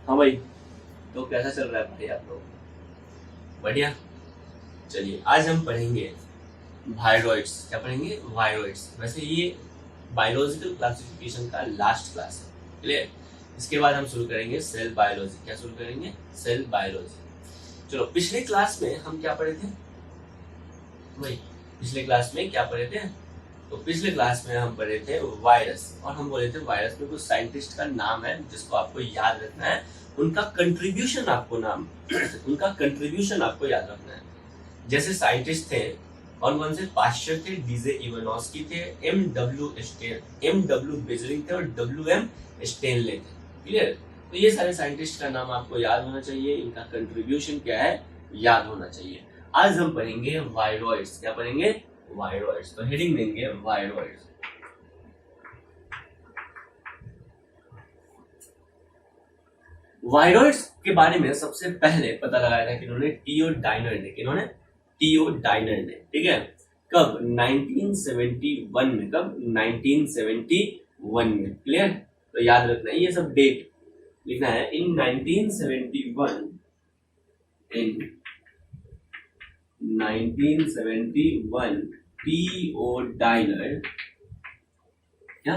हाँ भाई। तो कैसा चल रहा है भाई आप लोग? बढ़िया। चलिए आज हम पढ़ेंगे वायरॉइड्स। क्या पढ़ेंगे? वायरॉइड्स। वैसे ये बायोलॉजिकल क्लासिफिकेशन का लास्ट क्लास है, क्लियर। इसके बाद हम शुरू करेंगे सेल बायोलॉजी। क्या शुरू करेंगे? Cell biology. चलो, पिछले क्लास में हम क्या पढ़े थे भाई? पिछले क्लास में क्या पढ़े थे? तो पिछले क्लास में हम पढ़े थे वायरस, और हम बोले थे वायरस में कुछ साइंटिस्ट का नाम है जिसको आपको याद रखना है, उनका कंट्रीब्यूशन आपको उनका कंट्रीब्यूशन आपको याद रखना है। जैसे साइंटिस्ट थे, और कौन से? पाश्चर थे, डीजे इवानोस्की थे, एम डब्ल्यू बेजलिंग थे, और डब्ल्यू एम स्टेनले थे, क्लियर। तो ये सारे साइंटिस्ट का नाम आपको याद होना चाहिए, इनका कंट्रीब्यूशन क्या है याद होना चाहिए। आज हम पढ़ेंगे वायरॉइड्स। क्या पढ़ेंगे? वायरॉइड्स। तो हेडिंग देंगे वायरॉइड्स। वायरॉइड्स के बारे में सबसे पहले पता लगाया था किन्होंने? टीओ डाइनर ने। किन्होंने? टीओ डाइनर ने, ठीक है। कब? 1971 में। कब? 1971 में, क्लियर। तो याद रखना है, ये सब डेट लिखना है। इन 1971, इन 1971 टीओ डाइनर, क्या?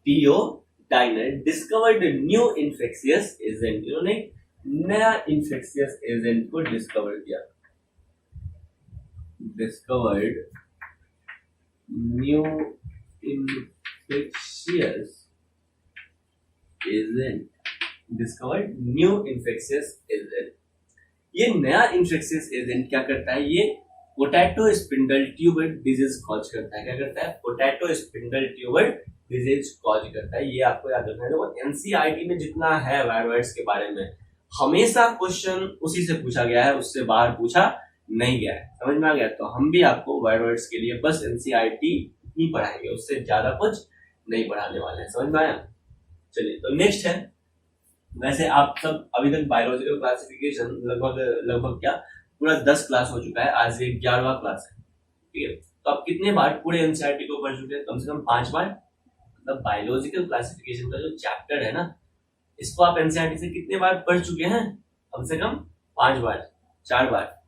T O Diener discovered new infectious agent. इन्होंने नया इन्फेक्शियस एजेंट को डिस्कवर किया। Discovered new infectious agent. Discovered new infectious agent. ये नया इन्फेक्शियस एजेंट क्या करता है? ये potato spindle tuber disease cause करता है। क्या करता है? Potato spindle tuber disease cause करता है। ये आपको याद रखना है। तो एनसीईआरटी में जितना है वायरॉइड्स के बारे में, हमेशा क्वेश्चन उसी से पूछा गया है, उससे बाहर पूछा नहीं गया है। समझ में आ गया? तो हम भी आपको वायरॉइड्स के लिए बस एनसीईआरटी ही पढ़ाएंगे, उससे ज्यादा कुछ नहीं पढ़ाने वाले हैं। समझ में आया? चलिए, तो नेक्स्ट है, वैसे आप सब अभी तक बायोलॉजिकल क्लासिफिकेशन लगभग लगभग क्या पूरा 10 क्लास हो चुका है, आज ये 11वां क्लास है, ठीक है। तो आप कितने बार पूरे एनसीईआरटी को पढ़ चुके हैं? कम से कम 5 बार। मतलब बायोलॉजिकल क्लासिफिकेशन का जो चैप्टर है ना, इसको आप एनसीईआरटी से कितने बार पढ़ चुके हैं? कम से कम 5 बार, 4 बार।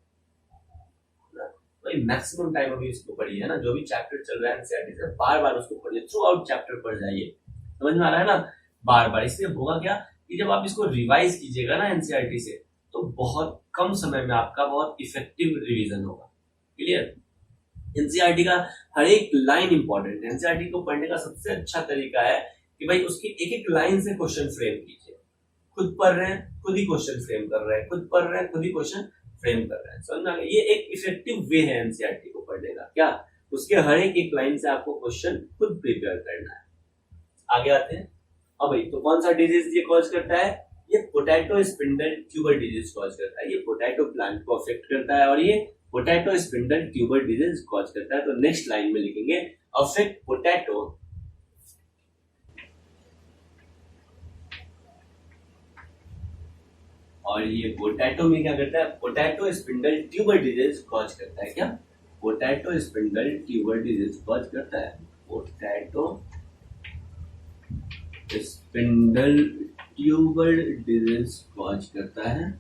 भाई मैक्सिमम टाइम अभी इसको पढ़िए, है ना। जो भी चैप्टर चल रहा है एनसीईआरटी से, बार बार उसको पढ़िए, थ्रू आउट चैप्टर पढ़ जाइए। समझ में आ रहा है ना? बार बार। इसलिए होगा क्या कि जब आप इसको रिवाइज कीजिएगा ना एनसीईआरटी से, तो बहुत कम समय में आपका बहुत इफेक्टिव रिवीजन होगा, क्लियर। एनसीईआरटी का हर एक लाइन इंपॉर्टेंट है। एनसीईआरटी को पढ़ने का सबसे अच्छा तरीका है कि भाई उसकी एक एक लाइन से क्वेश्चन फ्रेम कीजिए। खुद पढ़ रहे हैं, खुद ही क्वेश्चन फ्रेम कर रहे हैं, खुद पढ़ रहे हैं, खुद ही क्वेश्चन फ्रेम कर रहे हैं। समझ में आ गया? ये एक इफेक्टिव वे है एनसीईआरटी को पढ़ने का। क्या? उसके हर एक लाइन से आपको क्वेश्चन खुद प्रिपेयर करना है। आगे आते हैं। अब भाई, तो कौन सा डिजीज ये कॉज करता है? ये potato spindle tuber disease cause करता है। ये पोटैटो प्लांट को अफेक्ट करता है, और ये potato spindle tuber disease cause करता है। तो नेक्स्ट लाइन में लिखेंगे अफेक्ट पोटैटो, और ये पोटैटो में क्या करता है? Potato spindle tuber disease cause करता है। क्या? Potato spindle tuber disease cause करता है। Potato spindle tuber disease cause करता है।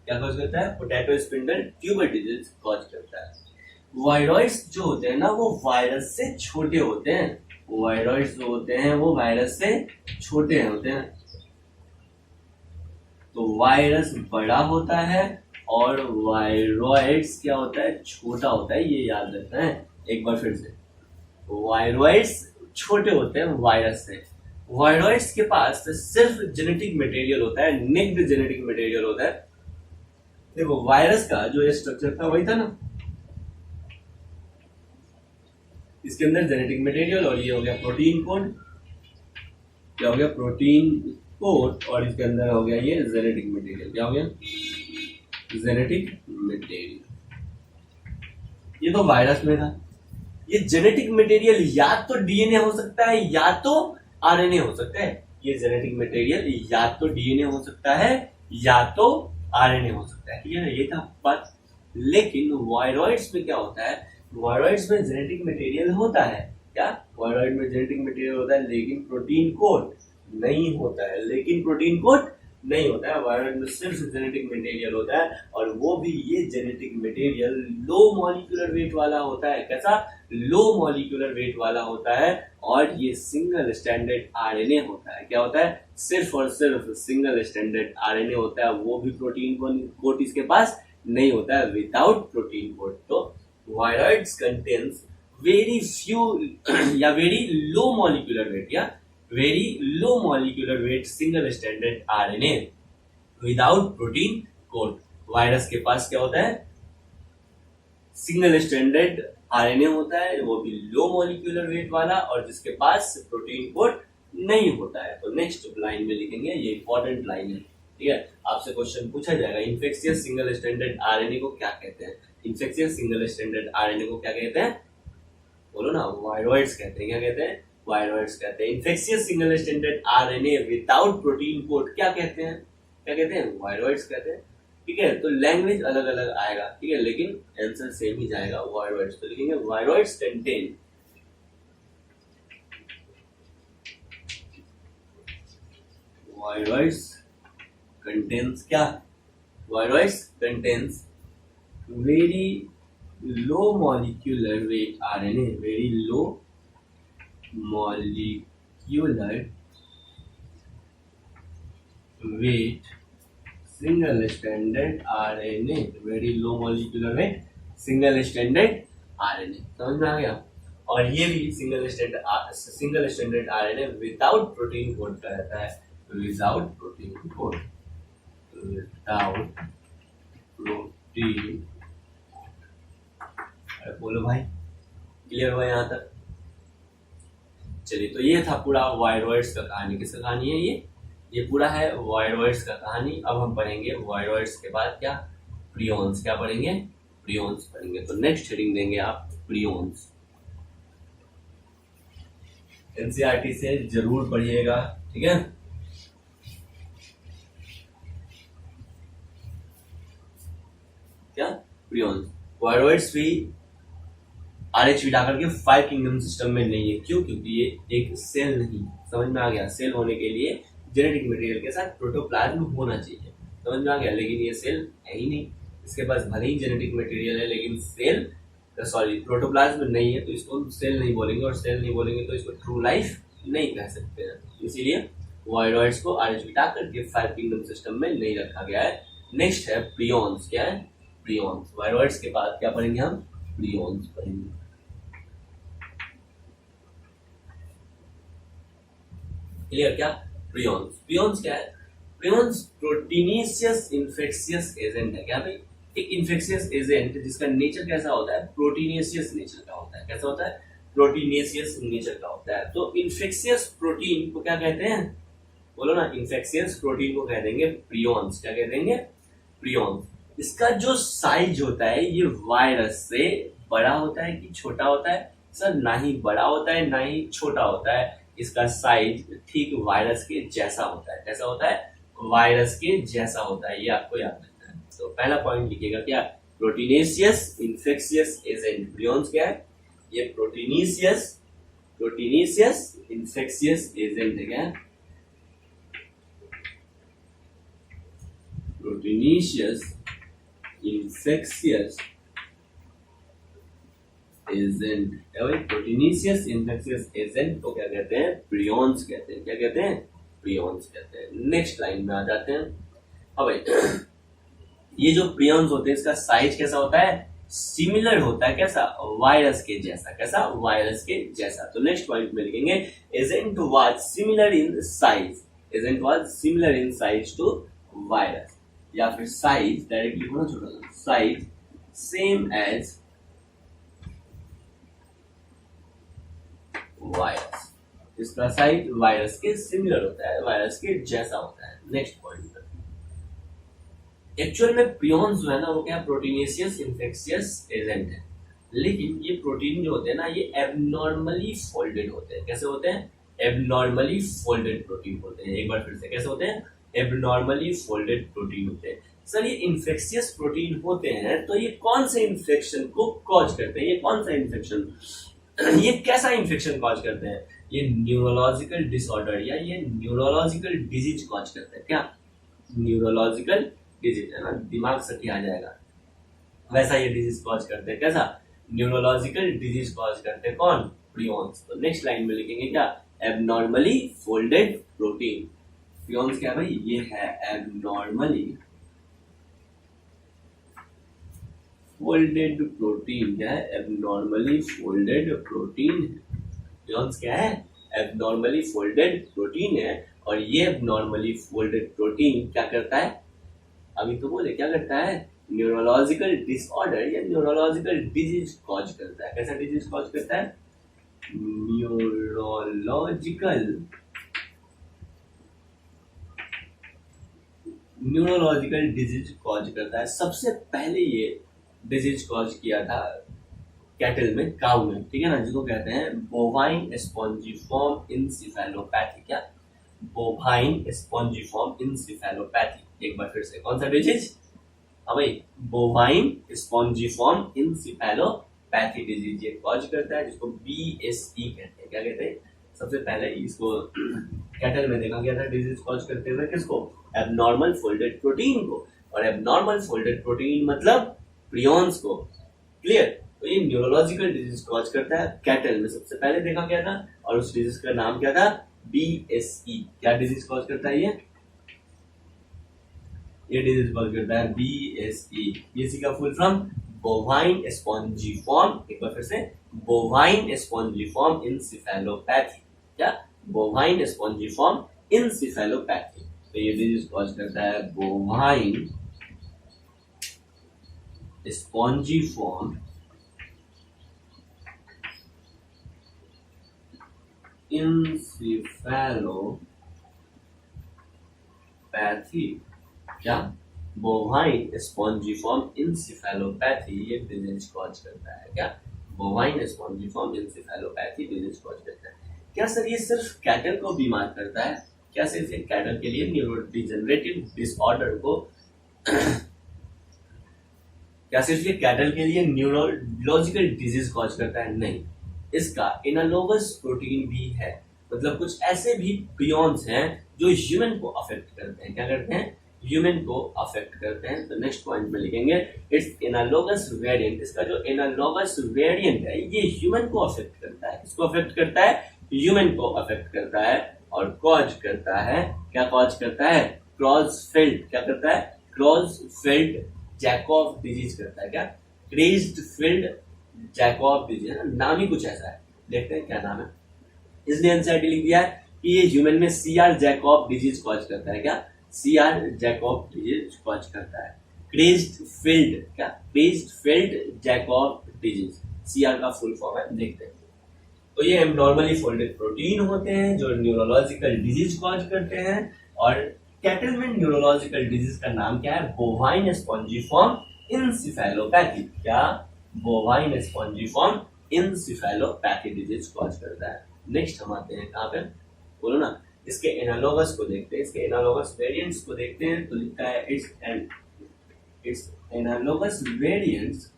क्या कॉज करता है? Potato spindle tuber disease cause करता है। वायरॉइड्स जो होते हैं ना, वो वायरस से छोटे होते हैं। वायरॉइड्स जो होते हैं वो वायरस से छोटे होते हैं। तो वायरस बड़ा होता है और वायरॉइड्स क्या होता है? छोटा होता है। ये याद रखना है एक बार फिर से। वायरॉइड्स छोटे होते हैं वायरस से। वायरॉइड्स के पास सिर्फ जेनेटिक मटेरियल होता है, निग्ड जेनेटिक मटेरियल होता है। देखो, वायरस का जो ये स्ट्रक्चर था वही था ना, इसके अंदर जेनेटिक मटेरियल, और ये हो गया प्रोटीन कोड। क्या हो गया? Protein code. और इसके अंदर हो गया ये जेनेटिक मटेरियल। क्या हो गया? Genetic material. ये तो वायरस में था। ये जेनेटिक मटेरियल या तो डीएनए हो सकता है या तो आरएनए हो सकता है। ये जेनेटिक मटेरियल या तो डीएनए हो सकता है या तो आरएनए हो सकता है, ठीक है ना। ये था बात। लेकिन वायरॉइड्स में क्या होता है? वायरॉइड्स में जेनेटिक मटेरियल होता है। क्या? वायरॉइड में जेनेटिक मटेरियल होता है, लेकिन प्रोटीन कोड नहीं होता है, लेकिन प्रोटीन कोट नहीं होता है। वायरॉइड में सिर्फ जेनेटिक मटेरियल होता है, और वो भी ये genetic material low molecular weight वाला होता है। कैसा? लो मॉलिक्यूलर वेट वाला होता है, और ये सिंगल स्टैंडर्ड आरएनए होता है। क्या होता है? सिर्फ और सिर्फ सिंगल स्टैंडर्ड आरएनए होता है, वो भी प्रोटीन कोट इसके पास नहीं होता है, विदाउट प्रोटीन कोट। तो वायरॉइड्स कंटेन्स वेरी फ्यू या वेरी लो मॉलिक्यूलर वेट या very low molecular weight single stranded RNA without protein coat। Virus के पास क्या होता है? सिंगल स्टैंडर्ड आरएनए होता है, वो भी लो मॉलिक्यूलर वेट वाला, और जिसके पास प्रोटीन कोट नहीं होता है। तो नेक्स्ट लाइन में लिखेंगे, ये इंपॉर्टेंट लाइन है, ठीक है। आपसे क्वेश्चन पूछा जाएगा, इन्फेक्शियस सिंगल स्टैंडर्ड आरएनए को क्या कहते हैं? इन्फेक्शियस सिंगल स्टैंडर्ड आरएनए को क्या कहते हैं? बोलो ना, वायरॉइड्स कहते हैं। क्या कहते हैं? वायरॉइड्स कहते हैं। Infectious single standard RNA without protein coat क्या कहते हैं? क्या कहते हैं? वायरॉइड्स कहते हैं, ठीक है। तो लैंग्वेज अलग अलग आएगा, ठीक है, लेकिन आंसर सेम ही जाएगा, वायरॉइड्स। तो लिखेंगे वायरॉइड्स कंटेन वायरॉइड्स कंटेन्स क्या? Viroids contains very low molecular weight RNA, very low molecular weight single stranded RNA, very low molecular weight single stranded RNA। समझ में आ गया? और ये भी single standard RNA without protein code का रहता है, without protein code, without protein. बोलो भाई, क्लियर हुआ यहाँ तक? चलिए, तो ये था पूरा वायरॉइड्स का कहानी। किसका कहानी है ये पूरा है वायरॉइड्स का कहानी। अब हम पढ़ेंगे वायरॉइड्स के बाद क्या? प्रियॉन्स। क्या पढ़ेंगे? प्रियॉन्स पढ़ेंगे। तो नेक्स्ट हेडिंग देंगे आप प्रियॉन्स। एनसीईआरटी से जरूर पढ़िएगा, ठीक है। क्या? प्रियॉन्स। वायरॉइड्स भी आरएच विटाकर के 5 किंगडम सिस्टम में नहीं है। क्यों? क्योंकि ये एक सेल नहीं। समझ में आ गया? सेल होने के लिए जेनेटिक मटेरियल के साथ प्रोटोप्लाज्म होना चाहिए। समझ में आ गया? लेकिन ये सेल है ही नहीं, इसके पास भले ही जेनेटिक मटेरियल है, लेकिन सेल प्रोटोप्लाज्म नहीं है, तो इसको सेल नहीं बोलेंगे, और सेल नहीं बोलेंगे तो इसको ट्रू लाइफ नहीं कह सकते हैं। इसीलिए वायरॉइड्स को आरएच विटाकर के 5 किंगडम सिस्टम में नहीं रखा गया है। नेक्स्ट है प्रियॉन्स। क्या है? प्रियॉन्स। वायरॉइड्स के बाद क्या पढ़ेंगे हम? प्रियॉन्स पढ़ेंगे। क्लियर? क्या? प्रियॉन्स। प्रियॉन्स क्या है? प्रियॉन्स प्रोटीनेशियस इन्फेक्शियस एजेंट है। क्या भाई? एक इन्फेक्शियस एजेंट जिसका नेचर कैसा होता है? प्रोटीनेशियस नेचर का होता है। कैसा होता है? प्रोटीनेशियस नेचर का होता है। तो इन्फेक्शियस प्रोटीन को क्या कहते हैं? बोलो ना, इन्फेक्शियस प्रोटीन को कह देंगे प्रियॉन्स। क्या कह देंगे? प्रियॉन्स। इसका जो साइज होता है ये वायरस से बड़ा होता है कि छोटा होता है? सर, ना ही बड़ा होता है ना ही छोटा होता है, इसका साइज ठीक वायरस के जैसा होता है। कैसा होता है? वायरस के जैसा होता है। ये आपको याद रखना है। तो पहला पॉइंट लिखिएगा, क्या? Proteinaceous infectious agent. प्रियॉन्स क्या है? ये प्रोटीनेशियस इन्फेक्शियस एजेंट है। क्या? प्रोटीनेशियस इन्फेक्शियस एजेंट है भाई। प्रोटीनेशियस इन्फेक्शियस एजेंट को क्या कहते हैं? प्रियॉन्स कहते हैं। क्या कहते हैं? प्रियॉन्स कहते हैं। नेक्स्ट लाइन में आ जाते हैं। अब भाई ये जो प्रियॉन्स होते हैं इसका साइज कैसा होता है? सिमिलर होता है। कैसा? वायरस के जैसा। कैसा? वायरस के जैसा। तो नेक्स्ट पॉइंट में लिखेंगे agent was similar in size. Agent was similar in size to virus, या फिर साइज डायरेक्टली होना छोटा, साइज सेम एज वायरस। इसका साइज वायरस के सिमिलर होता है, वायरस के जैसा होता है। नेक्स्ट पॉइंट, एक्चुअल में प्रियॉन्स जो है ना वो क्या? प्रोटीनेशियस इन्फेक्शियस एजेंट है, लेकिन ये प्रोटीन जो होते हैं ना ये एबनॉर्मली फोल्डेड होते हैं। कैसे होते हैं? एबनॉर्मली फोल्डेड प्रोटीन होते हैं। एक बार फिर से, कैसे होते हैं? एबनॉर्मली फोल्डेड प्रोटीन होते हैं। सर, ये इन्फेक्शियस प्रोटीन होते हैं तो ये कौन से इन्फेक्शन को कॉज करते हैं? ये कौन सा इन्फेक्शन, ये कैसा इन्फेक्शन कॉज करते हैं? ये न्यूरोलॉजिकल डिसऑर्डर या ये न्यूरोलॉजिकल डिजीज कॉज करता है। क्या? न्यूरोलॉजिकल डिजीज, है ना, दिमाग सटी आ जाएगा, वैसा ये डिजीज कॉज करते हैं। कैसा? न्यूरोलॉजिकल डिजीज कॉज करते हैं कौन? प्रियॉन्स। तो नेक्स्ट लाइन में लिखेंगे क्या? Abnormally folded protein. प्रियॉन्स क्या भाई? ये है एबनॉर्मली फोल्डेड प्रोटीन। क्या है? Abnormally folded protein. प्रियॉन्स क्या है? एबनॉर्मली फोल्डेड प्रोटीन है। और ये एबनॉर्मली फोल्डेड प्रोटीन क्या करता है? अभी तो बोले क्या करता है? न्यूरोलॉजिकल डिसऑर्डर या न्यूरोलॉजिकल डिजीज कॉज करता है। कैसा डिजीज कॉज करता है? न्यूरोलॉजिकल डिजीज कॉज करता है। सबसे पहले ये डिजीज कॉज किया था कैटल में, काउ में, ठीक है ना, जिसको कहते हैं बोवाइन स्पॉन्जिफॉर्म इंसेफेलोपैथी। क्या? Bovine spongiform encephalopathy. एक बार फिर से, कौन सा डिजीज? हाँ भाई, बोवाइन स्पॉन्जिफॉर्म इंसेफेलोपैथी डिजीज ये कॉज करता है, जिसको BSE कहते हैं। क्या कहते हैं? सबसे पहले इसको कैटल में देखा गया था डिजीज कॉज करते हुए। किसको? एबनॉर्मल फोल्डेड प्रोटीन को। और एबनॉर्मल फोल्डेड प्रोटीन मतलब प्रियॉन्स को। क्लियर? तो ये न्यूरोलॉजिकल डिजीज कॉज करता है, कैटल में सबसे पहले देखा गया था। और उस डिजीज का नाम क्या था? BSE। क्या डिजीज कॉज करता है ये डिजीज कॉज करता है BSE। BSE का फुल फॉर्म बोवाइन स्पॉन्जिफॉर्म। एक बार फिर से, बोवाइन स्पॉन्जिफॉर्म इंसेफेलोपैथी। क्या? Bovine spongiform encephalopathy. तो ये डिजीज कॉज करता है बोवाइन स्पॉन्जिफॉर्म इंसेफेलोपैथी। क्या? बोवाइन स्पॉन्जिफॉर्म इंसेफेलोपैथी ये डिजीज कॉज करता है। क्या? Bovine spongiform encephalopathy disease cause करता है। क्या सर ये सिर्फ कैटल को बीमार करता है? क्या सिर्फ कैटल के लिए न्यूरोडिजेनरेटिव डिसऑर्डर को क्या सिर्फ ये कैटल के लिए न्यूरोलॉजिकल डिजीज कॉज करता है? नहीं, इसका एनालोगस प्रोटीन भी है। मतलब कुछ ऐसे भी प्रियॉन्स हैं जो ह्यूमन को अफेक्ट करते हैं। क्या करते हैं? ह्यूमन को अफेक्ट करते हैं। तो नेक्स्ट पॉइंट में लिखेंगे इट्स एनालोगस वेरिएंट। इसका जो एनालोगस वेरिएंट है ये ह्यूमन को अफेक्ट करता है। किसको अफेक्ट करता है? ह्यूमन को अफेक्ट करता है। और कॉज करता है, क्या कॉज करता है? क्रॉसफेल्ड। क्या करता है? क्रॉसफेल्ड जैकॉब डिजीज करता है। क्या? क्रेज़्ड-फील्ड जैकॉब डिजीज, नाम ही कुछ ऐसा है। देखते हैं क्या नाम है। इसलिए एनसीईआरटी लिख दिया है कि ये ह्यूमन में CR जैकॉब डिजीज कॉज करता है। क्या? CR जैकॉब डिजीज कॉज करता है। क्रेज़्ड-फील्ड, क्या? क्रेज़्ड-फील्ड जैकॉब डिजीज, CR का फुल फॉर्म है, देखते हैं। तो ये एबनॉर्मली फोल्डेड प्रोटीन होते हैं जो न्यूरोलॉजिकल डिजीज कॉज करते हैं। और कैटल में न्यूरोलॉजिकल डिजीज का नाम क्या है? Bovine spongiform encephalopathy. क्या? Bovine spongiform encephalopathy disease cause करता है। नेक्स्ट हम आते हैं कहाँ पे? बोलो ना। इसके एनालोगस को देखते हैं, इसके एनालोगस वेरिएंट्स को देखते हैं। तो लिखता है इट्स एनालोगस वेरिएंट्स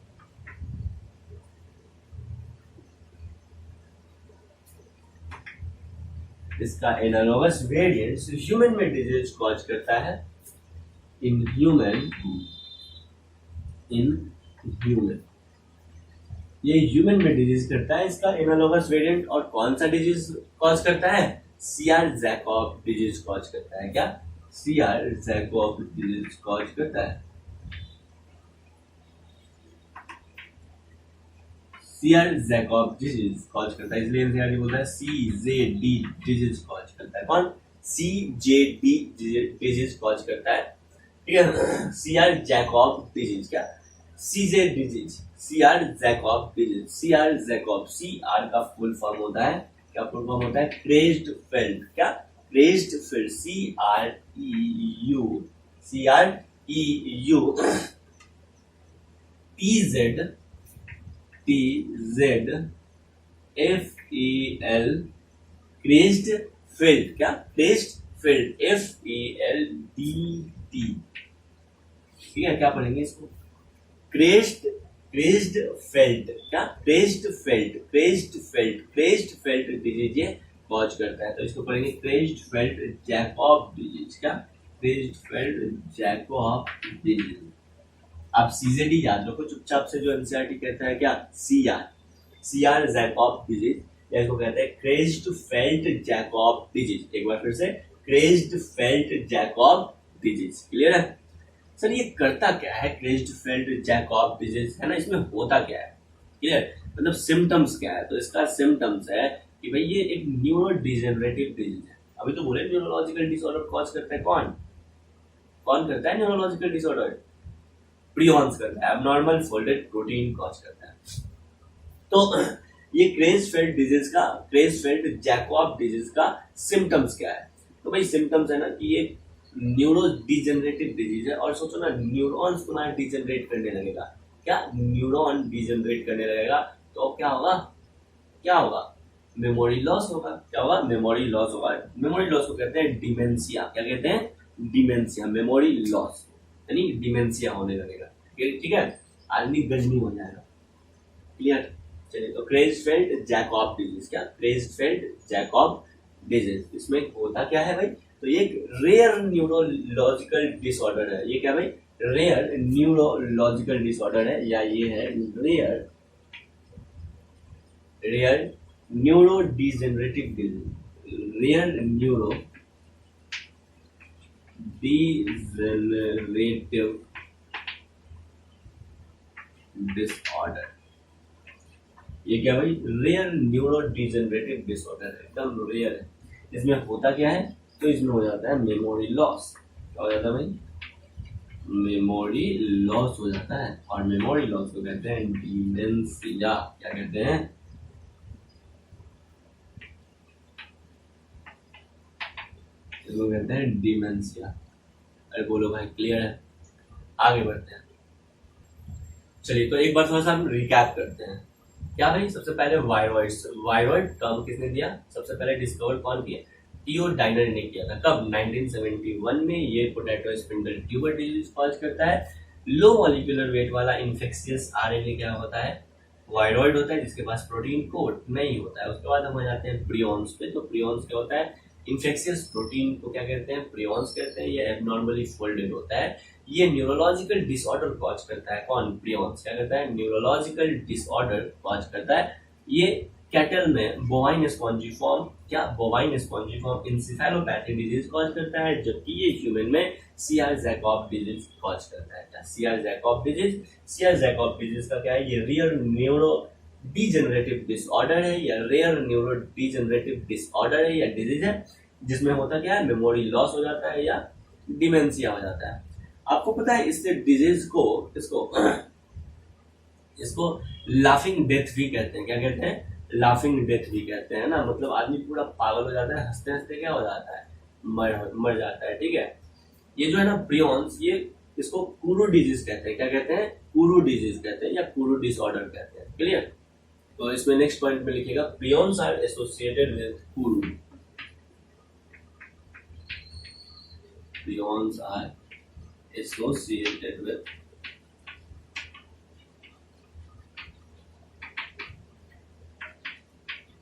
इसका एनालोगस वेरिएंट्स ह्यूमन में डिजीज कॉज करता है। इन ह्यूमन ये ह्यूमन में डिजीज करता है। इसका एनालोगस वेरिएंट। और कौन सा डिजीज कॉज करता है? CR जैकॉब डिजीज कॉज करता है। क्या? CR जैकॉब डिजीज कॉज करता है। CR जैकॉब डिजीज कॉज करता है। इसलिए एनसीईआरटी बोलता है CJD डिजीज कॉज करता है। कौन? CJD डिजीज कॉज करता है। ठीक है? CR Jakob disease. क्या? CJ disease, CR Jakob disease. CR Jakob, CR का फुल फॉर्म होता है, क्या फुल फॉर्म होता है? क्रेज़्ड-फील्ड। क्या? क्रेज़्ड-फील्ड, CREU TZFEL क्रेज़्ड-फील्ड। क्या? क्रेज़्ड-फील्ड, FELDT। ठीक है? क्या पढ़ेंगे इसको? क्रेज़्ड-फील्ड। क्या? क्रेज़्ड-फील्ड डिजीज ये कॉज करता है, तो इसको पढ़ेंगे क्रेज़्ड-फेल्ट जैकब डिजीज। क्या? क्रेज़्ड-फेल्ट जैकब डिजीज। आप सीजेडी याद रखो चुपचाप से, जो एनसीईआरटी कहता है क्या, सीआर जैकब डिजीज, या इसको कहते हैं क्रेज़्ड-फेल्ट जैकब डिजीज। एक बार फिर से, क्रेज़्ड-फेल्ट जैकब डिजीज। क्लियर है? सर ये करता क्या है क्रेज़्ड-फेल्ट जैकब डिजीज, है ना, इसमें होता क्या है? क्लियर, मतलब सिम्टम्स क्या है? तो इसका सिम्टम्स है कि भाई ये एक न्यूरो डिजेनरेटिव डिजीज है। अभी तो बोले न्यूरोलॉजिकल डिसऑर्डर कॉज करता है कौन करता है न्यूरोलॉजिकल डिसऑर्डर? प्रियॉन्स करता है, एबनॉर्मल फोल्डेड प्रोटीन कॉज करता है। तो ये क्रेज़्ड-फेल्ट जैकब डिजीज का सिम्टम्स क्या है? तो भाई सिम्टम्स है ना कि ये न्यूरो डिजेनरेटिव डिजीज है, और सोचो ना न्यूरॉन्स तुम्हारा डिजेनरेट करने लगेगा। क्या? न्यूरॉन डिजेनरेट करने लगेगा, तो क्या होगा? मेमोरी लॉस होगा। क्या होगा? मेमोरी लॉस होगा। मेमोरी लॉस को कहते हैं डिमेंशिया। क्या कहते हैं? डिमेंशिया। मेमोरी लॉस यानी डिमेंशिया होने लगेगा। ठीक है, आदमी गजनी हो जाएगा। क्लियर? चलिए, तो क्रेज़्ड-फेल्ट जैकब डिजीज। क्या? क्रेज़्ड-फेल्ट जैकब डिजीज, इसमें होता क्या है भाई? तो ये एक रेयर न्यूरोलॉजिकल डिसऑर्डर है। ये क्या भाई? रेयर न्यूरोलॉजिकल डिसऑर्डर है, या ये है rare neurodegenerative disease. Rare neurodegenerative disorder. ये क्या भाई? रेयर न्यूरो डिजेनरेटिव डिसऑर्डर है, एकदम रेयर है। इसमें होता क्या है? तो इसमें हो जाता है मेमोरी लॉस। क्या हो जाता है भाई? मेमोरी लॉस हो जाता है, और मेमोरी लॉस को कहते हैं डिमेंशिया। क्या कहते हैं? इसको कहते हैं डिमेंशिया। अरे बोलो भाई, क्लियर है? आगे बढ़ते हैं। चलिए, तो एक बार थोड़ा सा हम रिकैप करते हैं। क्या भाई? सबसे पहले वायरॉइड टर्म किसने दिया? सबसे पहले डिस्कवर कौन किया? टीओ डाइनर ने किया था। कब? 1971 में। ये potato spindle tuber disease cause करता है। लो मॉलिक्यूलर वेट वाला इन्फेक्शियस आरएनए क्या होता है? वायरॉइड होता है, जिसके पास प्रोटीन कोड नहीं होता है। उसके बाद हम आ जाते हैं प्रियॉन्स पे। तो प्रियॉन्स क्या होता है? इन्फेक्शियस प्रोटीन को क्या कहते हैं? प्रियॉन्स कहते हैं। ये एबनॉर्मली फोल्डेड होता है। ये न्यूरोलॉजिकल डिसऑर्डर कॉज करता है। कौन? प्रियॉन्स। क्या करता है? न्यूरोलॉजिकल डिसऑर्डर कॉज करता है। ये कैटल में बोवाइन स्पॉन्जिफॉर्म, क्या? बोवाइन स्पॉन्जिफॉर्म इंसेफेलोपैथिक डिजीज कॉज करता है, जबकि ये ह्यूमन में सीआर जैकब डिजीज कॉज करता है। क्या? CR Jacob disease. CR Jacob disease का क्या है? ये रेयर न्यूरो डिजेनरेटिव डिसऑर्डर है, या रेयर न्यूरो डिजेनरेटिव डिसऑर्डर है, या डिजीज है, जिसमें होता क्या है? मेमोरी लॉस हो जाता है, या डिमेंशिया हो जाता है। आपको पता है इससे डिजीज को, इसको लाफिंग डेथ भी कहते हैं। क्या कहते हैं? लाफिंग डेथ भी कहते हैं ना, मतलब आदमी पूरा पागल हो जाता है, हंसते हंसते क्या हो जाता है? मर जाता है। ठीक है, ये जो है ना प्रियॉन्स, ये इसको कुरू डिजीज कहते हैं। क्या कहते हैं? कुरू डिजीज कहते हैं, या कुरू डिसऑर्डर कहते हैं। क्लियर? तो इसमें नेक्स्ट पॉइंट में लिखिएगा, prions are associated with kuru. Prions are associated with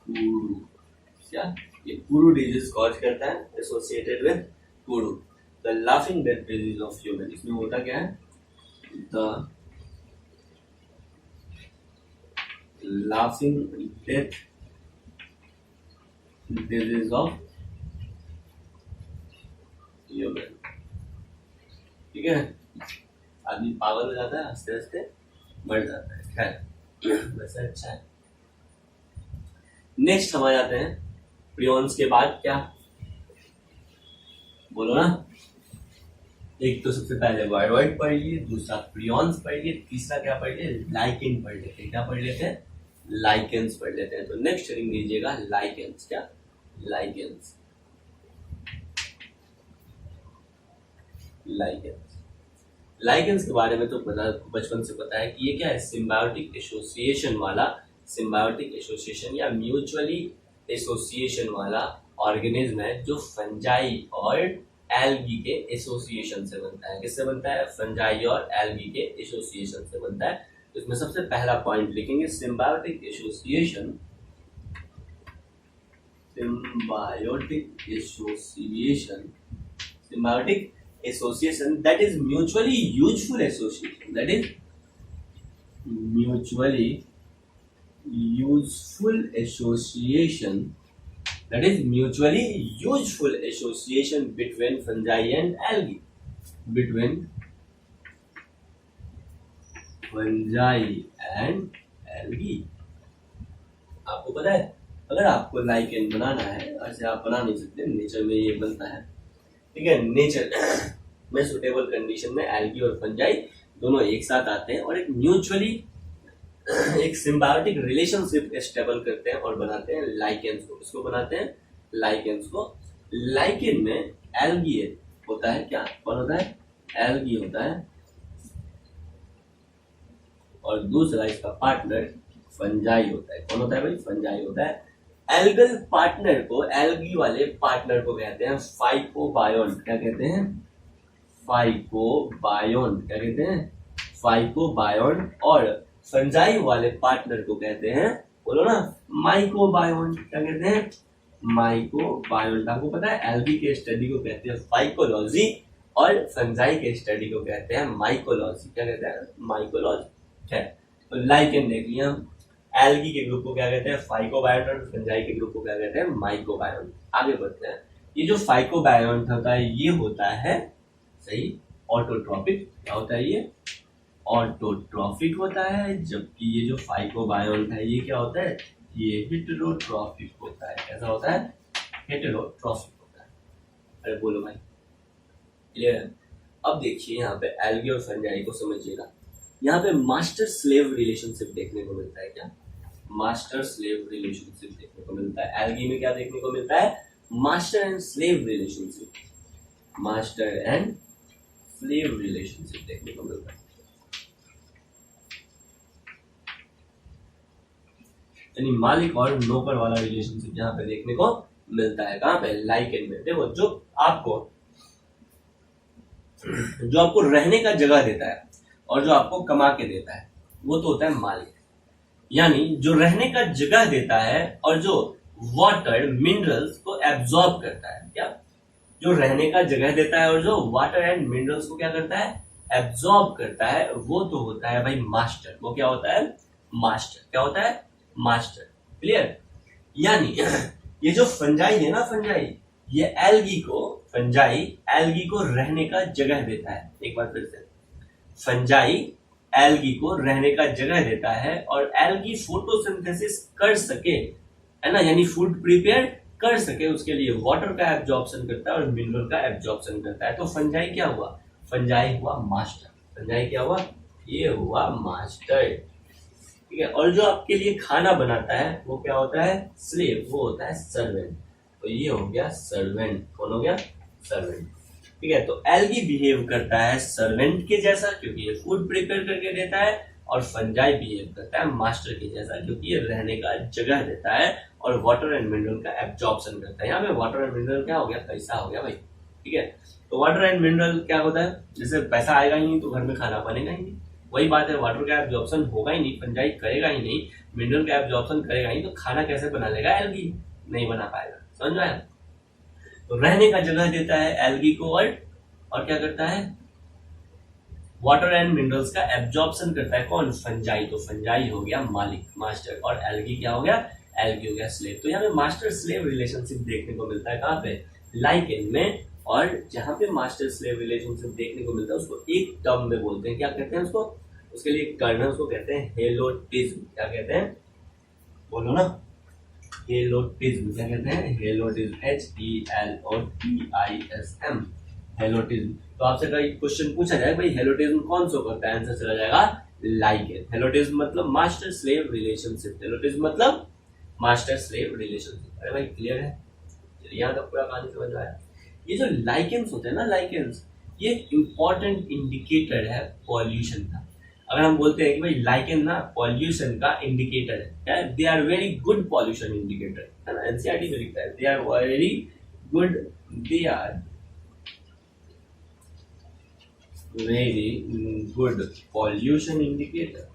kuru. क्या? ये कुरू डिजीज कॉज करता है, associated with kuru. The laughing death disease of human, इसमें होता क्या है? The laughing death disease of human. ठीक है, आदमी पागल हो जाता है, हंसते हंसते मर जाता है। खैर, वैसे अच्छा है। नेक्स्ट हम आ जाते हैं प्रियॉन्स के बाद। क्या बोलो ना? एक तो सबसे पहले वायरॉइड पढ़ लिए, दूसरा प्रियॉन्स पढ़ लिए, तीसरा क्या पढ़ लिए? लाइकेन पढ़ लेते हैं। क्या पढ़ लेते हैं? लाइकेंस पढ़ लेते हैं। तो नेक्स्ट रीडिंग लीजिएगा लाइकेंस। क्या? लाइकेंस। लाइकेंस के बारे में तो बचपन से पता है कि ये क्या है? सिम्बायोटिक एसोसिएशन वाला, सिम्बायोटिक एसोसिएशन या म्यूचुअली एसोसिएशन वाला ऑर्गेनिज्म है, जो फंजाई और एल्गी के एसोसिएशन से बनता है। किससे बनता है? फंजाई और एल्गी के एसोसिएशन से बनता है। तो इसमें सबसे पहला पॉइंट लिखेंगे, symbiotic association symbiotic association that is mutually useful association, that is mutually useful association, that is mutually useful association between fungi and algae, between fungi and algae. आपको पता है अगर आपको लाइकेन बनाना है, ऐसे आप बना नहीं सकते, नेचर में ये बनता है, ठीक है। नेचर में सुटेबल कंडीशन में एल्गी और फंजाई दोनों एक साथ आते हैं और एक म्यूचुअली एक सिम्बायोटिक रिलेशनशिप एस्टेबल करते हैं और बनाते हैं लाइकेन्स को। इसको बनाते हैं लाइकेन्स को। लाइकेन में एल्गी होता है, क्या कौन होता है? एल्गी होता है, और दूसरा इसका पार्टनर फंजाई होता है। कौन होता है भाई? फंजाई होता है। एल्गल पार्टनर को, एल्गी वाले पार्टनर को कहते हैं फाइकोबायोन्ट। क्या कहते हैं? फाइकोबायोन्ट। क्या कहते हैं? फाइकोबायोन्ट। और फंजाई वाले पार्टनर को कहते हैं, बोलो ना, माइकोबायोन्ट। क्या कहते हैं? माइकोबायोन्ट। आपको पता है एल्गी के स्टडी को कहते हैं फाइकोलॉजी और फंजाई के स्टडी को कहते हैं माइकोलॉजी। क्या कहते हैं? माइकोलॉजी। है तो लाइकेन देख लिया हम। एल्गी के ग्रुप को क्या कहते हैं? फाइकोबायोन्ट। और फंजाई के ग्रुप को क्या कहते हैं? माइकोबायोन्ट। आगे बढ़ते हैं। ये जो फाइकोबायोन्ट होता है ये होता है सही ऑटोट्रॉपिक। क्या होता है ये? ऑटोट्रॉफिक होता है। जबकि ये जो फाइकोबायोन्ट है ये क्या होता है? ये हेटेरोट्रॉफिक होता है। कैसा होता है? हेटेरोट्रॉफिक होता है। अरे बोलो भाई, क्लियर है? अब देखिए यहाँ पे एल्गी और फंजाई को समझिएगा। यहाँ पे मास्टर स्लेव रिलेशनशिप देखने को मिलता है। क्या? मास्टर स्लेव रिलेशनशिप देखने को मिलता है। एल्गी में क्या देखने को मिलता है? Master and slave relationship. Master and slave relationship देखने को मिलता है। यानी मालिक और नौकर वाला रिलेशनशिप यहाँ पे देखने को मिलता है। कहाँ पे? लाइकेन में। देखो जो आपको रहने का जगह देता है और जो आपको कमा के देता है वो तो होता है मालिक। यानी जो रहने का जगह देता है और जो वाटर मिनरल्स को एब्जॉर्ब करता है। क्या? जो रहने का जगह देता है और जो वाटर एंड मिनरल्स को क्या करता है? एब्जॉर्ब करता है, वो तो होता है भाई मास्टर। वो क्या होता है? मास्टर। क्या होता है? मास्टर। क्लियर? यानी ये जो फंजाई है ना, फंजाई ये एल्गी को रहने का जगह देता है। एक बार फिर से, फंजाई एल्गी को रहने का जगह देता है और एल्गी फोटोसिंथेसिस कर सके, है ना, यानी फूड प्रिपेयर कर सके, उसके लिए वाटर का एब्जॉर्प्शन करता है और मिनरल का एब्जॉर्प्शन करता है। तो फंजाई क्या हुआ? फंजाई हुआ मास्टर। फंजाई क्या हुआ? ये हुआ मास्टर। ठीक है। और जो आपके लिए खाना बनाता है वो क्या होता है? स्लेव। वो होता है सर्वेंट। तो ये हो गया सर्वेंट। कौन हो गया? सर्वेंट। ठीक है। तो एल्गी बिहेव करता है सर्वेंट के जैसा क्योंकि ये फूड प्रिपेयर करके देता है, और फंजाई बिहेव करता है मास्टर के जैसा क्योंकि ये रहने का जगह देता है और वाटर एंड मिनरल का एब्जॉर्प्शन करता है। यहाँ पे वाटर एंड मिनरल क्या हो गया? पैसा हो गया भाई। ठीक है। तो वाटर एंड मिनरल क्या होता है? जैसे पैसा आएगा ही नहीं तो घर में खाना बनेगा ही नहीं। वही बात है, वाटर का एब्जॉर्प्शन होगा ही नहीं, फंजाई करेगा ही नहीं, मिनरल का एब्जॉर्प्शन करेगा ही, तो खाना कैसे बना लेगा? एल्गी नहीं बना पाएगा। समझ में आया? तो रहने का जगह देता है एल्गी को और क्या करता है? वाटर एंड मिनरल्स का एब्जॉर्प्शन करता है। कौन? फंजाई। तो फंजाई हो गया मालिक, मास्टर, और एल्गी क्या हो गया? एल्गी हो गया स्लेव। तो यहाँ पे मास्टर स्लेव रिलेशनशिप देखने को मिलता है। कहाँ पे? लाइकेन में। और जहां पे मास्टर स्लेव रिलेशनशिप देखने को मिलता है उसको एक टर्म में बोलते हैं। क्या कहते हैं उसको? उसके लिए एक टर्म है, उसको कहते हैं हेलोटिज्म। क्या कहते हैं? बोलो ना, हेलोटिज्म। क्या कहते हैं? हेलोटिज्म। HELOTISM। हेलोटिज्म। तो आपसे कई क्वेश्चन पूछा जाए भाई हेलोटिज्म कौन शो करता है? आंसर चला जाएगा लाइकेन। हेलोटिज्म मतलब मास्टर स्लेव रिलेशनशिप। हेलोटिज्म मतलब मास्टर स्लेव रिलेशनशिप। अरे भाई क्लियर है? यहाँ तक पूरा कहानी समझ आया। ये जो लाइकेन्स होते हैं ना, लाइकेन्स, ये इंपॉर्टेंट इंडिकेटर है पॉल्यूशन का। अगर हम बोलते हैं कि भाई लाइकेन ना पॉल्यूशन का इंडिकेटर है, they are very good pollution indicator, है ना। एनसीईआरटी में लिखता है they are very good, they are very good pollution indicator.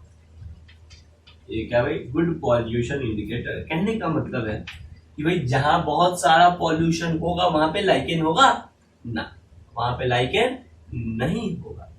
ये क्या भाई? Good pollution indicator. कहने का मतलब है कि भाई जहां बहुत सारा पॉल्यूशन होगा वहां पे लाइकेन होगा ना, वहां पे लाइकेन नहीं होगा।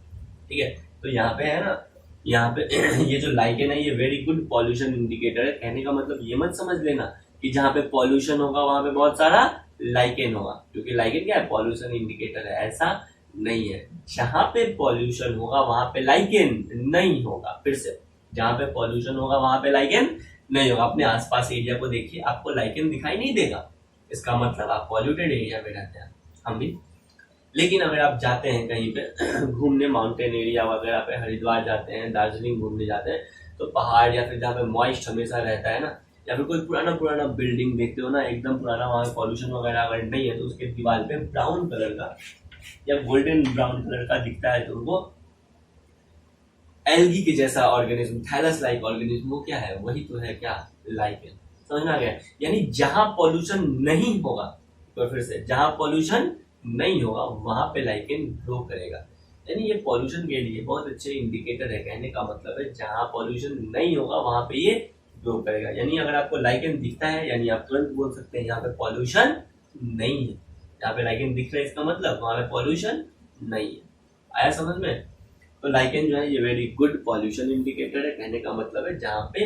ठीक है, तो यहाँ पे है ना, यहाँ पे ये जो लाइकेन है ये वेरी गुड पॉल्यूशन इंडिकेटर है। कहने का मतलब ये मत समझ लेना कि जहाँ पे पॉल्यूशन होगा वहां पे बहुत सारा लाइकेन होगा, क्योंकि लाइकेन क्या है, पॉल्यूशन इंडिकेटर है। ऐसा नहीं है, जहां पे पॉल्यूशन होगा वहां पे लाइकेन नहीं होगा। फिर से, जहां पे पॉल्यूशन होगा वहां पे लाइकेन नहीं होगा। अपने आसपास एरिया को देखिए, आपको लाइकेन दिखाई नहीं देगा, इसका मतलब आप पॉल्यूटेड एरिया में रहते हैं, हम भी। लेकिन अगर आप जाते हैं कहीं पे घूमने, माउंटेन एरिया वगैरह पे, हरिद्वार जाते हैं, दार्जिलिंग घूमने जाते हैं, तो पहाड़ या फिर जहाँ पे मॉइस्ट हमेशा रहता है ना, या फिर कोई पुराना पुराना बिल्डिंग देखते हो ना, एकदम पुराना, वहां पॉल्यूशन वगैरह अगर नहीं है तो उसके दीवार पे ब्राउन कलर का या गोल्डन ब्राउन कलर का दिखता है, तो वो एल्गी के जैसा ऑर्गेनिज्म, थैलस लाइक ऑर्गेनिज्म, वो क्या है, वही तो है क्या, लाइकेन। समझ में आ गया? यानी जहां पॉल्यूशन नहीं होगा, तो फिर से, जहां पॉल्यूशन नहीं होगा वहां पे लाइकेन ग्रो करेगा। यानी ये पॉल्यूशन के लिए बहुत अच्छे इंडिकेटर है। कहने का मतलब है जहां पॉल्यूशन नहीं होगा वहां पे ये ग्रो करेगा। यानी अगर आपको लाइकेन दिखता है, यानी आप तुरंत बोल सकते हैं यहाँ पे पॉल्यूशन नहीं है। यहाँ पे लाइकेन दिख रहा है, इसका मतलब वहां पे पॉल्यूशन नहीं है। आया समझ में? तो लाइकेन जो है ये वेरी गुड पॉल्यूशन इंडिकेटर है। कहने का मतलब है जहाँ पे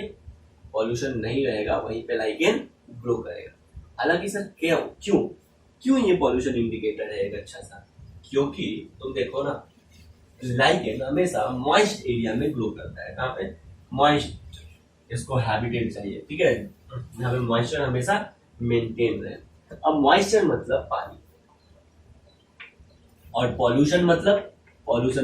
पॉल्यूशन नहीं रहेगा वहीं पे लाइकेन ग्रो करेगा। हालांकि सर क्यों क्यों क्यों ये पॉल्यूशन इंडिकेटर है एक अच्छा सा? क्योंकि तुम देखो ना, लाइकेन हमेशा मॉइस्ट एरिया में ग्रो करता है। कहाँ पे? मॉइस्ट, इसको हैबिटेट चाहिए, ठीक है, यहाँ पे मॉइस्चर हमेशा मेंटेन रहे। अब मॉइस्चर मतलब पानी, और पॉल्यूशन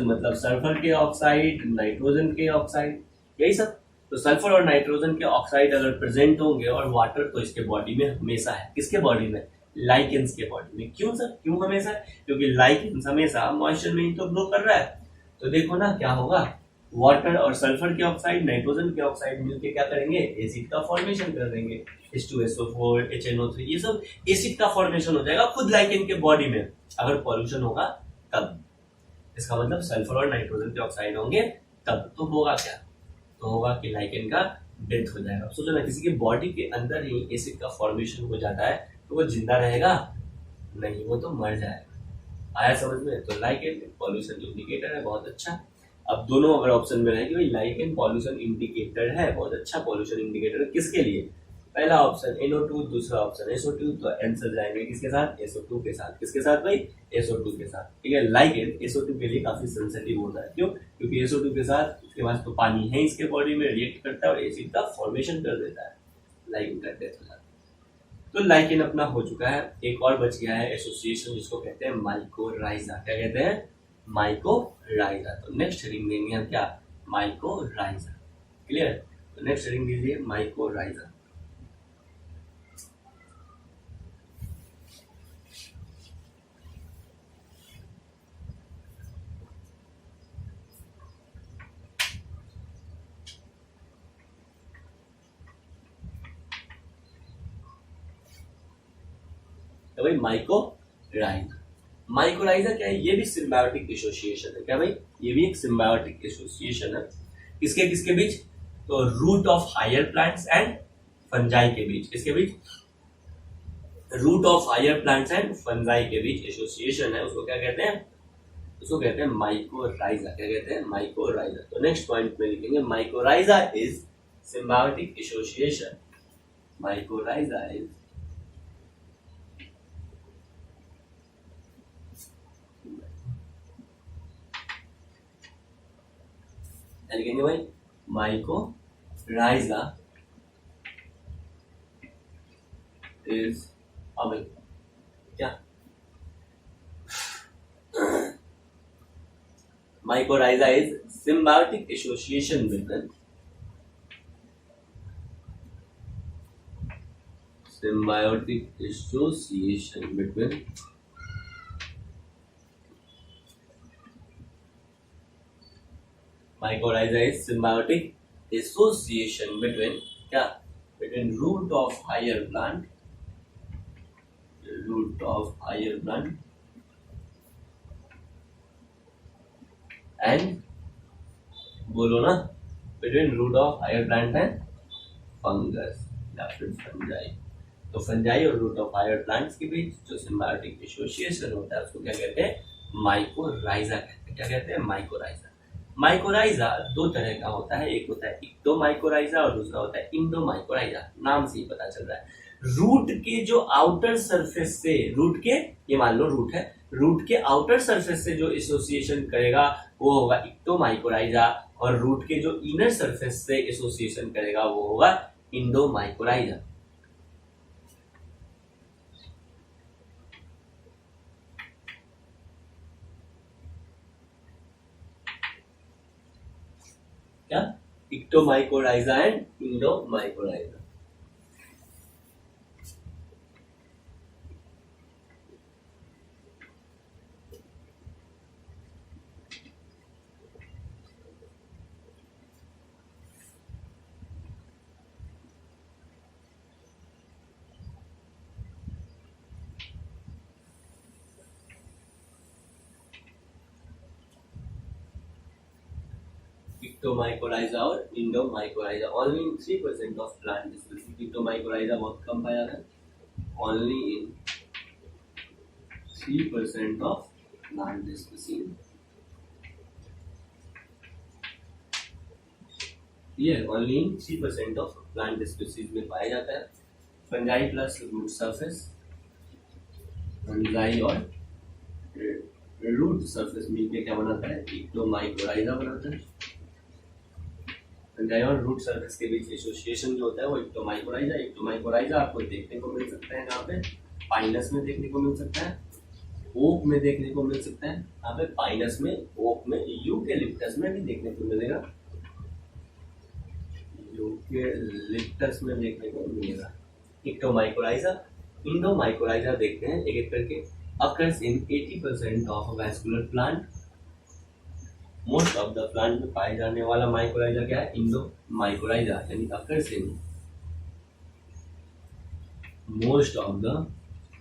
मतलब सल्फर के ऑक्साइड, नाइट्रोजन के ऑक्साइड, यही सब। तो सल्फर और नाइट्रोजन के ऑक्साइड अगर प्रेजेंट होंगे, और वाटर तो इसके बॉडी में हमेशा है। किसके बॉडी में? लाइकेंस के बॉडी में। क्यों सर, क्यों हमेशा? क्योंकि लाइकेंस हमेशा मॉइस्चर में ही तो ग्रो कर रहा है। तो देखो ना क्या होगा, वाटर और सल्फर के ऑक्साइड, नाइट्रोजन के ऑक्साइड मिलके क्या करेंगे, एसिड का फॉर्मेशन कर देंगे, H2SO4, HNO3, ये सब एसिड का फॉर्मेशन हो जाएगा खुद लाइकेन के बॉडी में। अगर पॉल्यूशन होगा तब, इसका मतलब सल्फर और नाइट्रोजन के ऑक्साइड होंगे तब। तो होगा क्या? तो होगा कि लाइकेन का डेथ हो जाएगा। सोचो ना, किसी के बॉडी के अंदर ही एसिड का फॉर्मेशन हो जाता है तो वो जिंदा रहेगा नहीं, वो तो मर जाएगा। आया समझ में? तो लाइकेन पॉल्यूशन इंडिकेटर है, बहुत अच्छा। अब दोनों अगर ऑप्शन में रहे कि भाई लाइकेन पॉल्यूशन इंडिकेटर है, बहुत अच्छा पॉल्यूशन इंडिकेटर है, किसके लिए? पहला ऑप्शन NO2, दूसरा ऑप्शन SO2, तो आंसर जाएंगे किसके साथ? SO2 के साथ। किसके साथ भाई? SO2 के साथ। ठीक है, लाइकेन SO2 के लिए काफी सेंसिटिव होता है। क्यों? क्योंकि SO2 के साथ उसके पास तो पानी है इसके बॉडी में, रिएक्ट करता है और एसिड का फॉर्मेशन कर देता है, लाइकेन का डेथ हो जाता है। तो लाइकेन अपना हो चुका है। एक और बच गया है एसोसिएशन, जिसको कहते हैं माइकोराइजा। क्या कहते हैं? माइकोराइजा। तो नेक्स्ट हेडिंग देंगे हम क्या? माइकोराइजा। क्लियर? तो नेक्स्ट हेडिंग दीजिए माइकोराइजा। तो भाई माइकोराइजा, माइकोराइजा क्या है? ये भी सिम्बायोटिक एसोसिएशन है। क्या भाई? ये भी एक सिम्बायोटिक एसोसिएशन है। किसके किसके बीच? तो root of higher plants and fungi के बीच। किसके बीच? Root of higher plants and fungi के बीच एसोसिएशन है। उसको क्या कहते हैं? उसको कहते हैं माइकोराइजा। क्या कहते हैं? माइकोराइजा। तो नेक्स्ट पॉइंट में लिखेंगे mycorrhiza is symbiotic association. Mycorrhiza is लिखेंगे भाई माइकोराइजा इज अमिल क्या? Mycorrhiza is symbiotic association between mycorrhiza is symbiotic association between क्या? Between root of higher plant and बोलो ना, between root of higher plant and fungus या फिर fungi। तो तो फंजाई और रूट ऑफ हायर प्लांट्स के बीच जो सिम्बायोटिक एसोसिएशन होता है उसको क्या कहते हैं, माइकोराइजा कहते हैं। क्या कहते हैं, माइकोराइजा। माइकोराइजा दो तरह का होता है, एक होता है इक्टोमाइकोराइजा और दूसरा होता है इंडोमाइकोराइजा। नाम से ही पता चल रहा है, रूट के जो आउटर सरफेस से, रूट के, ये मान लो रूट है, रूट के आउटर सरफेस से जो एसोसिएशन करेगा वो होगा इक्टोमाइकोराइजा, और रूट के जो इनर सरफेस से एसोसिएशन करेगा वो होगा इंडोमाइकोराइजा। क्या, इक्टोमाइकोराइजा एंड इंडोमाइकोराइजा। इक्टोमाइकोराइजा और endomycorrhiza, only in 3% of plant species. Ectomycorrhiza बहुत कम पाया जाता है, only in 3% of plant species. ये only in 3% of plant species में पाया जाता है। Fungi plus root surface, fungi और रूट सरफेस मिलके क्या बनाता है, इक्टोमाइकोराइजा बनाता है। फंजाई और रूट सरफेस के बीच एसोसिएशन जो होता है वो इक्टोमाइकोराइजा। इक्टोमाइकोराइजा आपको देखने को मिल सकता है यहाँ पे पाइनस में देखने को मिल सकता है, ओक में देखने को मिल सकता है, यहाँ पे पाइनस में, ओक में, यूकेलिप्टस में भी देखने को मिलेगा, यूकेलिप्टस में देखने को मिलेगा इक्टोमाइकोराइजा। इंडोमाइकोराइजा देखते हैं एक एक करके। Occurs in 80% of vascular plant, most of the plant में पाए जाने वाला माइकोराइजा क्या है, इंडोमाइकोराइजा, यानी occurs in most of the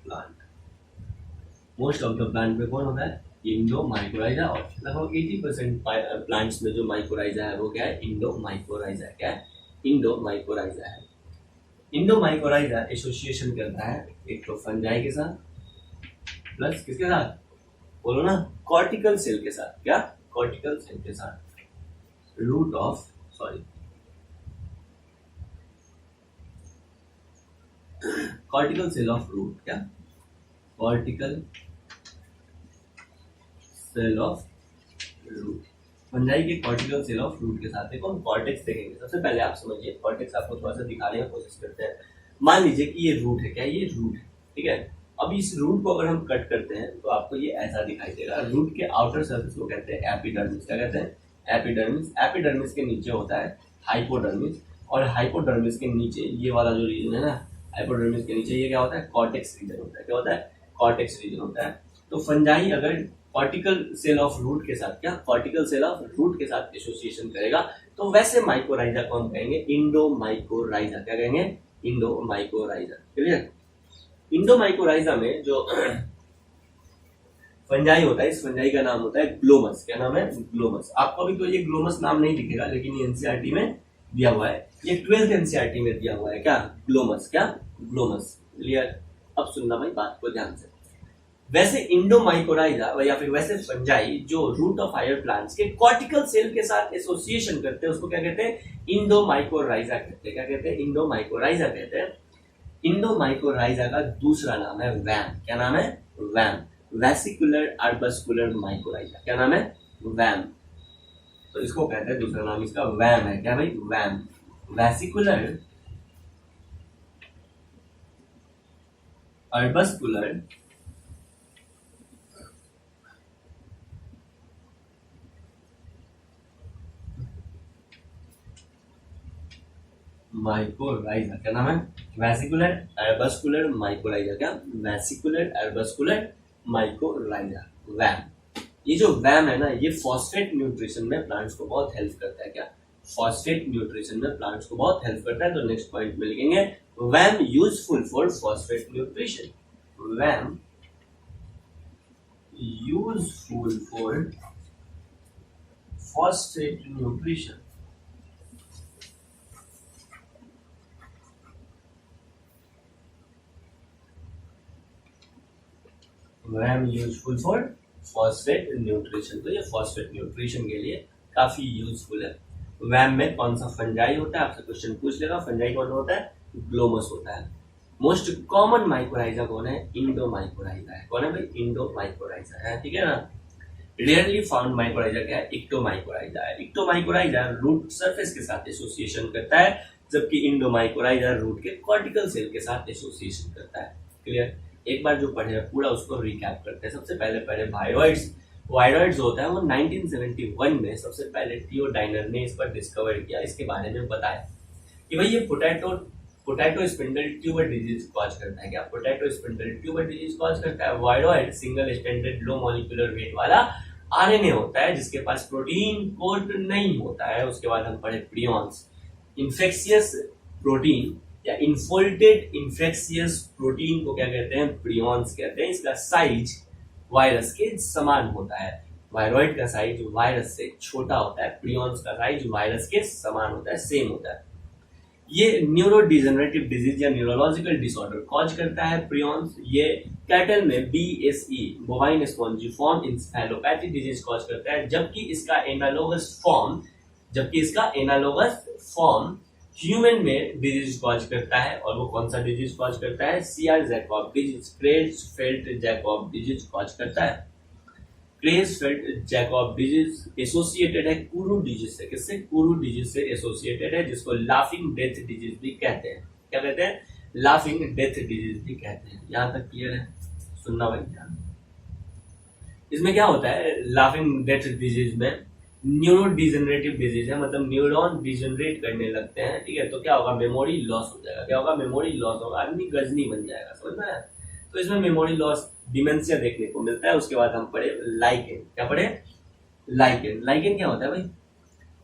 plant. Most of the plant में कौन होता है, इंडोमाइकोराइजा, और लगभग 80% प्लांट्स में जो माइकोराइजा है वो क्या है, इंडोमाइकोराइजा। क्या है, इंडोमाइकोराइजा है। इंडोमाइकोराइजा एसोसिएशन करता है एक तो फंजाई के साथ प्लस किसके साथ, बोलो ना, कॉर्टिकल सेल के साथ। क्या, कॉर्टिकल सेल के साथ, root of, sorry, cortical cell of root. क्या, cortical cell of root. Fungi के कॉर्टिकल सेल ऑफ रूट के साथ देखो हम कॉर्टेक्स देखेंगे। सबसे पहले आप समझिए, कॉर्टेक्स आपको थोड़ा सा दिखाने की कोशिश करते हैं। मान लीजिए कि ये रूट है, क्या ये रूट है, ठीक है। अब इस रूट को अगर हम कट करते हैं तो आपको ये ऐसा दिखाई देगा। रूट के आउटर सर्फेस को कहते हैं एपिडर्मिस। क्या कहते हैं, एपिडर्मिस। एपिडर्मिस के नीचे होता है हाइपोडर्मिस, और हाइपोडर्मिस के नीचे ये वाला जो रीजन है ना, हाइपोडर्मिस के नीचे ये क्या होता है, कॉर्टेक्स रीजन होता है। क्या होता है, कॉर्टेक्स रीजन होता है। तो फंजाई अगर कॉर्टिकल सेल ऑफ रूट के साथ, क्या, कॉर्टिकल सेल ऑफ रूट के साथ एसोसिएशन करेगा तो वैसे माइकोराइजा को हम कहेंगे इंडोमाइकोराइजा। क्या कहेंगे, इंडोमाइकोराइजा। क्लियर। इंडोमाइकोराइजा में जो फंजाई होता है, इस फंजाई का नाम होता है ग्लोमस। क्या नाम है, ग्लोमस। आपको अभी तो ये ग्लोमस नाम नहीं दिखेगा, लेकिन ये एनसीईआरटी में दिया हुआ है, ये 12th एनसीईआरटी में दिया हुआ है। क्या, ग्लोमस। क्या, ग्लोमस। क्लियर। अब सुनना भाई बात को ध्यान से। वैसे इंडोमाइकोराइजा या फिर वैसे फंजाई जो रूट ऑफ हायर प्लांट्स के कॉर्टिकल सेल के साथ एसोसिएशन करते हैं उसको क्या कहते हैं, इंडोमाइकोराइजा कहते हैं। क्या कहते हैं, इंडोमाइकोराइजा कहते हैं। इंडोमाइकोराइजा का दूसरा नाम है वैम। क्या नाम है, वैम, वेसिकुलर अर्बस्कुलर माइकोराइजा। क्या नाम है, वैम। तो इसको कहते हैं, दूसरा नाम इसका वैम है। क्या भाई, वैम, वेसिकुलर अर्बस्कुलर माइकोराइजा। क्या नाम है, वेसिकुलर अर्बस्कुलर माइकोराइजा। क्या, वेसिकुलर अर्बस्कुलर माइकोराइजा, वैम। ये जो वैम है ना, ये फॉस्फेट न्यूट्रिशन में प्लांट्स को बहुत हेल्प करता है। क्या, फॉस्फेट न्यूट्रिशन में प्लांट्स को बहुत हेल्प करता है। तो नेक्स्ट पॉइंट में लिखेंगे VAM useful for phosphate nutrition. VAM useful for phosphate nutrition. VAM useful for phosphate nutrition, तो ये फॉस्फेट न्यूट्रिशन के लिए काफी यूजफुल है। वैम में कौन सा फंजाई होता है, आपसे क्वेश्चन पूछ लेगा। फंजाई कौन होता है, ग्लोमस होता है। मोस्ट कॉमन माइकोराइजा कौन है, इंडोमाइकोराइजा है। कौन है भाई, इंडोमाइकोराइजा है, ठीक है ना। रेयरली फाउंड माइकोराइजा क्या है, इक्टोमाइकोराइजा है। इक्टोमाइकोराइजा रूट सरफेस के साथ एसोसिएशन करता है, जबकि इंडोमाइकोराइजा रूट के कॉर्टिकल सेल के साथ एसोसिएशन करता है। क्लियर। एक बार जो पढ़े पूरा उसको रिकैप करते हैं। सबसे पहले पढ़े वायरॉइड्स। वायरॉइड्स होता है वो 1971 में सबसे पहले थियोडाइनर ने इस पर डिस्कवर किया, इसके बारे में बताया कि भाई ये potato spindle tuber disease cause करता है। क्या potato spindle tuber disease cause करता है। Viroid single standard low molecular weight वाला आरएनए होता है जिसके पास प्रोटीन कोड नहीं होता है। उसके बाद हम पढ़े प्रियॉन्स। इन्फेक्शियस प्रोटीन या इन्फोल्टेड इन्फेक्शियस प्रोटीन को क्या कहते हैं, प्रियॉन्स कहते हैं। इसका साइज वायरस के समान होता है। वायरॉइड का साइज वायरस से छोटा होता है, प्रियॉन्स का साइज वायरस के समान होता है, सेम होता है। ये न्यूरो डिजेनरेटिव डिजीज या न्यूरोलॉजिकल डिसऑर्डर कॉज करता है प्रियॉन्स। ये कैटल में BSE bovine spongiform encephalopathy disease cause करता है, जबकि इसका एनालोगस फॉर्म ह्यूमन में डिजीज कॉज करता है। और वो कौन सा डिजीज कॉज करता है, CR-Jakob डिजीज, क्रेट्ज़फेल्ड-जैकब डिजीज कॉज करता है। क्रेट्ज़फेल्ड-जैकब डिजीज एसोसिएटेड है कुरू डिजीज से। किससे, कुरू डिजीज से एसोसिएटेड है, जिसको लाफिंग डेथ डिजीज भी कहते हैं। क्या कहते हैं, लाफिंग डेथ डिजीज भी कहते हैं। यहां तक क्लियर है, सुनना भाई ध्यान। इसमें क्या होता है, लाफिंग डेथ डिजीज में न्यूरो डिजेनरेटिव डिजीज है, मतलब न्यूरॉन डिजेनरेट करने लगते हैं, ठीक है। तो क्या होगा, मेमोरी लॉस हो जाएगा। क्या होगा, मेमोरी लॉस होगा, आदमी गजनी बन जाएगा, समझ में आया। तो इसमें मेमोरी लॉस, डिमेंशिया देखने को मिलता है। उसके बाद हम पढ़े लाइकेन। क्या पढ़े, लाइकेन। लाइकेन क्या होता है भाई,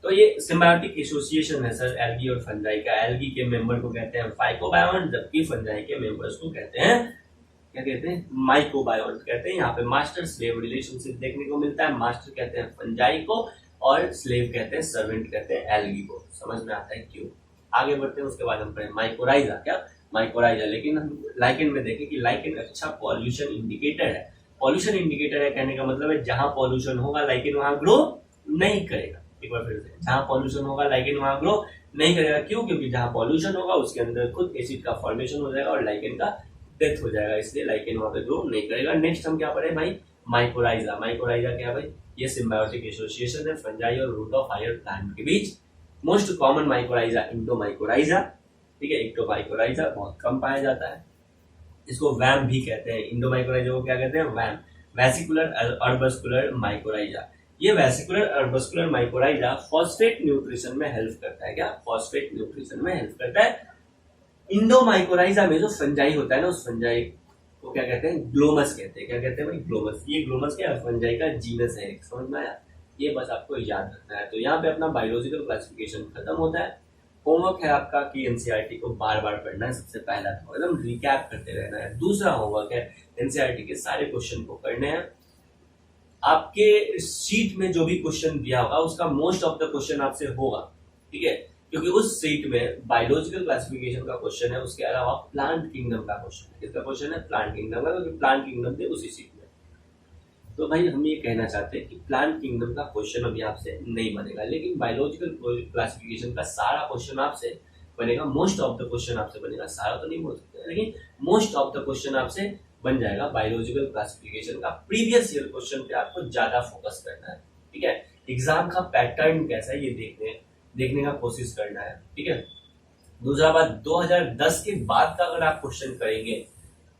तो ये सिम्बायोटिक एसोसिएशन है सर एल्गी और फंजाई का। एल्गी के मेंबर को कहते हैं फाइकोबायोन, जबकि फंजाई के मेंबर्स को कहते हैं, क्या कहते हैं, माइकोबायोन कहते हैं। यहाँ पे मास्टर स्लेव रिलेशनशिप देखने को मिलता है। मास्टर कहते हैं फंजाई को और स्लेव कहते हैं, सर्वेंट कहते हैं एल्गी को। समझ में आता है क्यों। आगे बढ़ते हैं। उसके बाद हम पढ़े माइकोराइजा। क्या, माइकोराइजा। लेकिन हम लाइकेन में देखें कि लाइकेन अच्छा पॉल्यूशन इंडिकेटर है। पॉल्यूशन इंडिकेटर है कहने का मतलब है जहां पॉल्यूशन होगा लाइकेन वहां ग्रो नहीं करेगा। एक बार फिर से, जहां पॉल्यूशन होगा लाइकेन वहां ग्रो नहीं करेगा। क्यों, क्योंकि जहां पॉल्यूशन होगा उसके अंदर खुद एसिड का फॉर्मेशन हो जाएगा और लाइकेन का डेथ हो जाएगा, इसलिए लाइकेन वहां पे ग्रो नहीं करेगा। नेक्स्ट हम क्या पढ़े भाई, माइकोराइजा। माइकोराइजा क्या है भाई, ये सिम्बायोटिक एसोसिएशन है फंजाई और रूट ऑफ हायर प्लांट के बीच। मोस्ट कॉमन माइकोराइजा इंडोमाइकोराइजा, ठीक है। इक्टोमाइकोराइजा बहुत कम पाया जाता है, इसको वैम भी कहते हैं। इंडोमाइकोराइजा को क्या कहते हैं, वैम, वेसिकुलर अर्बस्कुलर माइकोराइजा। ये वेसिकुलर अर्बस्कुलर माइकोराइजा फॉस्फेट न्यूट्रिशन में हेल्प करता है। क्या, फॉस्फेट न्यूट्रिशन में हेल्प करता है। इंडोमाइकोराइजा में जो फंजाई होता है ना, उस फंजाई को क्या कहते हैं, ग्लोमस कहते हैं। क्या कहते हैं भाई, ग्लोमस। ये ग्लोमस क्या है, फंजाई का जीनस है, समझ में आया। ये बस आपको याद रखना है। तो यहाँ पे अपना बायोलॉजिकल क्लासिफिकेशन खत्म होता है। होमवर्क है आपका कि एनसीईआरटी को बार बार पढ़ना है, सबसे पहला था एकदम रिकैप करते रहना है। दूसरा होमवर्क है एनसीईआरटी के सारे क्वेश्चन को करने हैं। आपके शीट में जो भी क्वेश्चन दिया होगा उसका मोस्ट ऑफ द क्वेश्चन आपसे होगा, ठीक है, क्योंकि उस शीट में बायोलॉजिकल क्लासिफिकेशन का क्वेश्चन है, उसके अलावा प्लांट किंगडम का क्वेश्चन है। किसका क्वेश्चन है, प्लांट किंगडम का, क्योंकि प्लांट किंगडम थे उसी शीट में। तो भाई हम ये कहना चाहते हैं कि प्लांट किंगडम का क्वेश्चन अभी आपसे नहीं बनेगा, लेकिन बायोलॉजिकल क्लासिफिकेशन का सारा क्वेश्चन आपसे बनेगा। मोस्ट ऑफ द क्वेश्चन आपसे बनेगा, सारा तो नहीं बोल सकते, लेकिन मोस्ट ऑफ द क्वेश्चन आपसे बन जाएगा बायोलॉजिकल क्लासिफिकेशन का। प्रीवियस ईयर क्वेश्चन पे आपको ज्यादा फोकस करना है, ठीक है। एग्जाम का पैटर्न कैसा है ये देखने का कोशिश करना है, ठीक है। दूसरा बात, 2010 के बाद का अगर आप क्वेश्चन करेंगे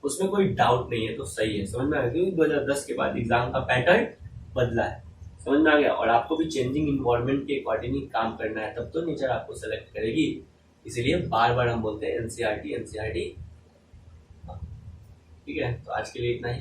उसमें कोई डाउट नहीं है तो सही है, समझ में आ गया। क्योंकि 2010 के बाद एग्जाम का पैटर्न बदला है, समझ में आ गया। और आपको भी चेंजिंग इन्वायरमेंट के अकॉर्डिंग ही काम करना है, तब तो नेचर आपको सेलेक्ट करेगी। इसीलिए बार बार हम बोलते हैं एनसीईआरटी एनसीईआरटी, ठीक है। तो आज के लिए इतना ही।